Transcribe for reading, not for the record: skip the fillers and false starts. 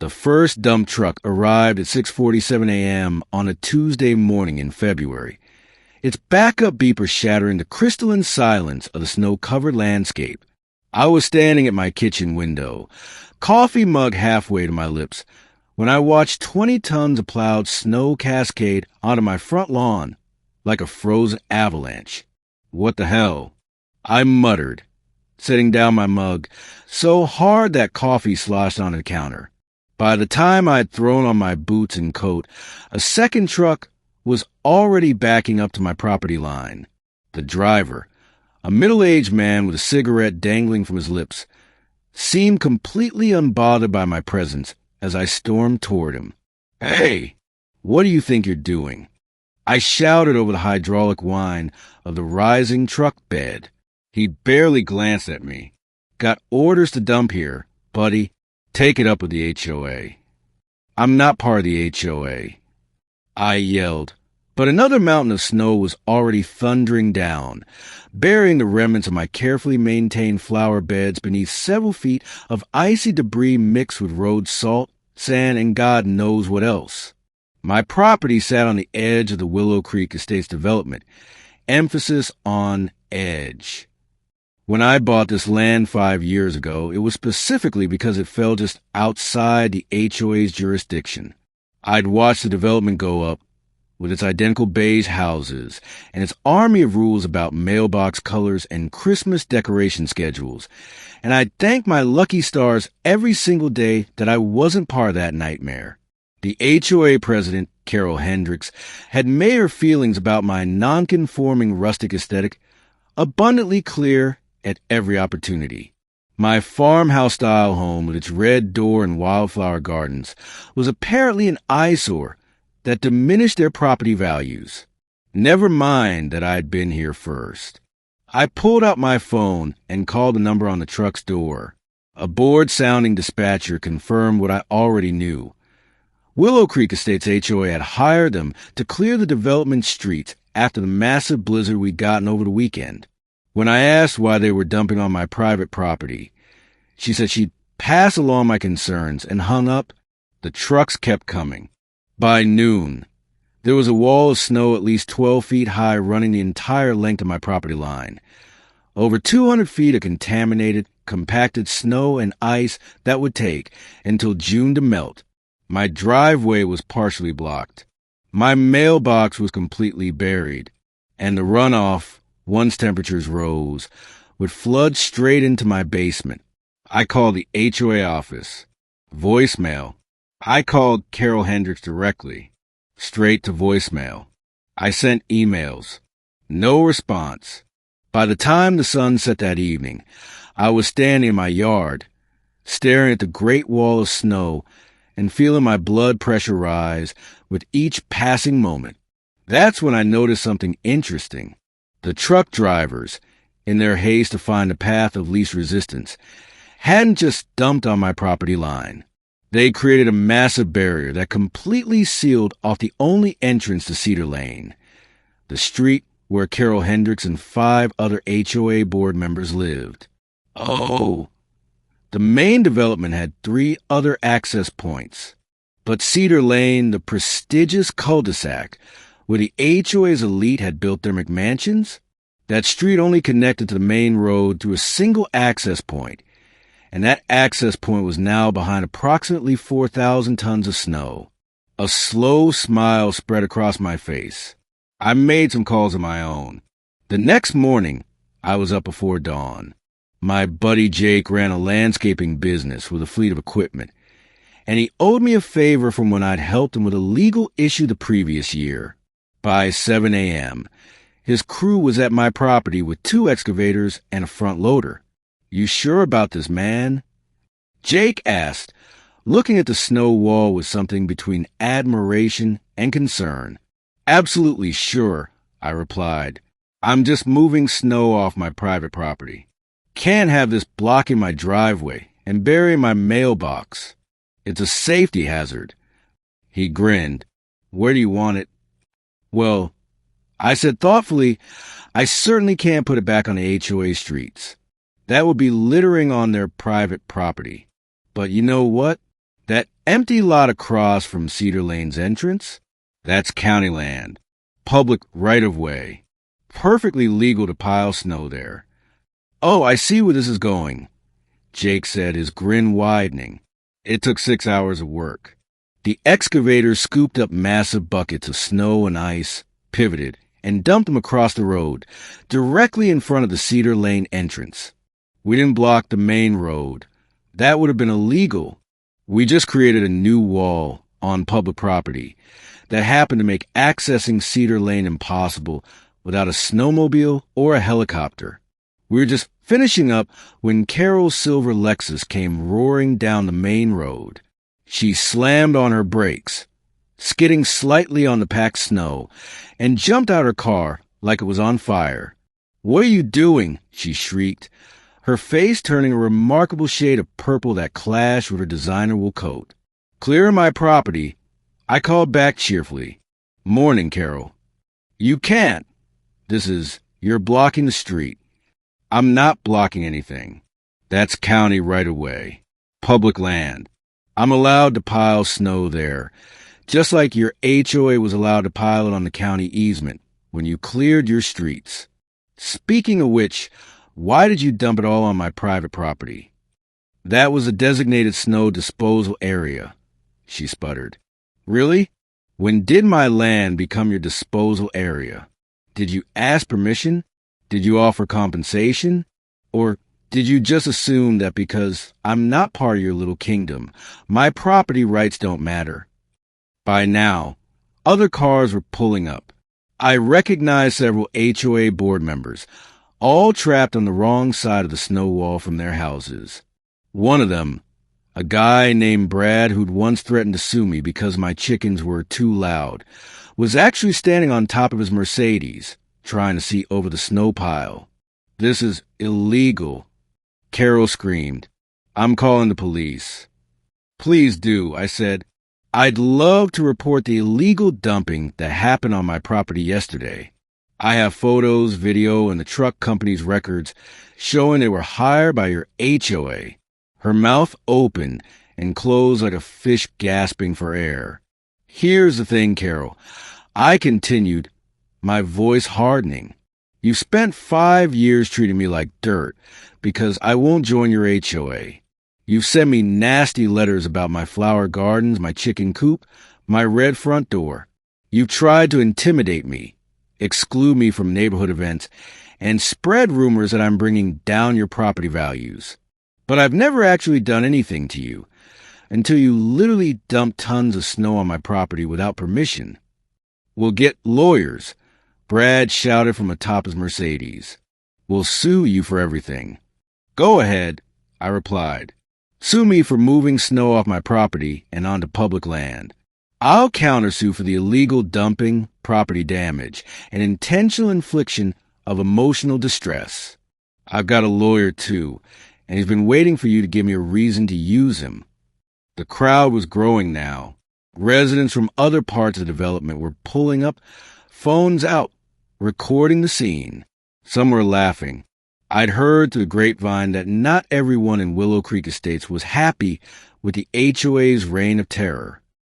The first dump truck arrived at 6:47 a.m. on a Tuesday morning in February, its backup beeper shattering the crystalline silence of the snow-covered landscape. I was standing at my kitchen window, coffee mug halfway to my lips, when I watched 20 tons of plowed snow cascade onto my front lawn like a frozen avalanche. What the hell? I muttered, setting down my mug so hard that coffee sloshed onto the counter. By the time I had thrown on my boots and coat, a second truck was already backing up to my property line. The driver, a middle-aged man with a cigarette dangling from his lips, seemed completely unbothered by my presence as I stormed toward him. "Hey, what do you think you're doing?" I shouted over the hydraulic whine of the rising truck bed. He barely glanced at me. "Got orders to dump here, buddy. Take it up with the HOA." "I'm not part of the HOA," I yelled. But another mountain of snow was already thundering down, burying the remnants of my carefully maintained flower beds beneath several feet of icy debris mixed with road salt, sand, and God knows what else. My property sat on the edge of the Willow Creek Estates development, emphasis on edge. When I bought this land 5 years ago, it was specifically because it fell just outside the HOA's jurisdiction. I'd watched the development go up, with its identical beige houses and its army of rules about mailbox colors and Christmas decoration schedules, and I'd thank my lucky stars every single day that I wasn't part of that nightmare. The HOA president, Carol Hendricks, had made her feelings about my non-conforming rustic aesthetic abundantly clear at every opportunity. My farmhouse-style home with its red door and wildflower gardens was apparently an eyesore that diminished their property values. Never mind that I'd been here first. I pulled out my phone and called the number on the truck's door. A bored-sounding dispatcher confirmed what I already knew. Willow Creek Estates HOA had hired them to clear the development streets after the massive blizzard we'd gotten over the weekend. When I asked why they were dumping on my private property, she said she'd pass along my concerns and hung up. The trucks kept coming. By noon, there was a wall of snow at least 12 feet high running the entire length of my property line. Over 200 feet of contaminated, compacted snow and ice that would take until June to melt. My driveway was partially blocked. My mailbox was completely buried, and the runoff, once temperatures rose, would flood straight into my basement. I called the HOA office. Voicemail. I called Carol Hendricks directly. Straight to voicemail. I sent emails. No response. By the time the sun set that evening, I was standing in my yard, staring at the great wall of snow and feeling my blood pressure rise with each passing moment. That's when I noticed something interesting. The truck drivers, in their haste to find a path of least resistance, hadn't just dumped on my property line. They created a massive barrier that completely sealed off the only entrance to Cedar Lane, the street where Carol Hendricks and 5 other HOA board members lived. Oh, the main development had 3 other access points, but Cedar Lane, the prestigious cul-de-sac, where the HOA's elite had built their McMansions, that street only connected to the main road through a single access point, and that access point was now behind approximately 4,000 tons of snow. A slow smile spread across my face. I made some calls of my own. The next morning, I was up before dawn. My buddy Jake ran a landscaping business with a fleet of equipment, and he owed me a favor from when I'd helped him with a legal issue the previous year. By 7 a.m., his crew was at my property with 2 excavators and a front loader. "You sure about this, man?" Jake asked, looking at the snow wall with something between admiration and concern. "Absolutely sure," I replied. "I'm just moving snow off my private property. Can't have this blocking my driveway and burying my mailbox. It's a safety hazard." He grinned. "Where do you want it?" "Well," I said thoughtfully, "I certainly can't put it back on the HOA streets. That would be littering on their private property. But you know what? That Empty lot across from Cedar Lane's entrance? That's county land. Public right-of-way. Perfectly legal to pile snow there. Oh, I see where this is going, Jake said, his grin widening. It took 6 hours of work. The excavator scooped up massive buckets of snow and ice, pivoted, and dumped them across the road, directly in front of the Cedar Lane entrance. We didn't block the main road. That would have been illegal. We just created a new wall on public property that happened to make accessing Cedar Lane impossible without a snowmobile or a helicopter. We were just finishing up when Carol's silver Lexus came roaring down the main road. She slammed on her brakes, skidding slightly on the packed snow, and jumped out her car like it was on fire. "What are you doing?" she shrieked, her face turning a remarkable shade of purple that clashed with her designer wool coat. "Clearing my property," I called back cheerfully. "Morning, Carol." "You can't. You're blocking the street." "I'm not blocking anything. That's county right-of-way. Public land. I'm allowed to pile snow there, just like your HOA was allowed to pile it on the county easement when you cleared your streets. Speaking of which, why did you dump it all on my private property?" "That was a designated snow disposal area," she sputtered. "Really? When did my land become your disposal area? Did you ask permission? Did you offer compensation? Or did you just assume that because I'm not part of your little kingdom, my property rights don't matter?" By now, other cars were pulling up. I recognized several HOA board members, all trapped on the wrong side of the snow wall from their houses. One of them, a guy named Brad who'd once threatened to sue me because my chickens were too loud, was actually standing on top of his Mercedes, trying to see over the snow pile. "This is illegal," Carol screamed. "I'm calling the police." "Please do," I said. "I'd love to report the illegal dumping that happened on my property yesterday. I have photos, video, and the truck company's records showing they were hired by your HOA." Her mouth opened and closed like a fish gasping for air. "Here's the thing, Carol," I continued, my voice hardening. "You've spent 5 years treating me like dirt because I won't join your HOA. You've sent me nasty letters about my flower gardens, my chicken coop, my red front door. You've tried to intimidate me, exclude me from neighborhood events, and spread rumors that I'm bringing down your property values. But I've never actually done anything to you until you literally dumped tons of snow on my property without permission." "We'll get lawyers," Brad shouted from atop his Mercedes. "We'll sue you for everything." "Go ahead," I replied. "Sue me for moving snow off my property and onto public land. I'll countersue for the illegal dumping, property damage, and intentional infliction of emotional distress. I've got a lawyer, too, and he's been waiting for you to give me a reason to use him." The crowd was growing now. Residents from other parts of the development were pulling up, phones out, recording the scene. Some were laughing. I'd heard through the grapevine that not everyone in Willow Creek Estates was happy with the HOA's reign of terror.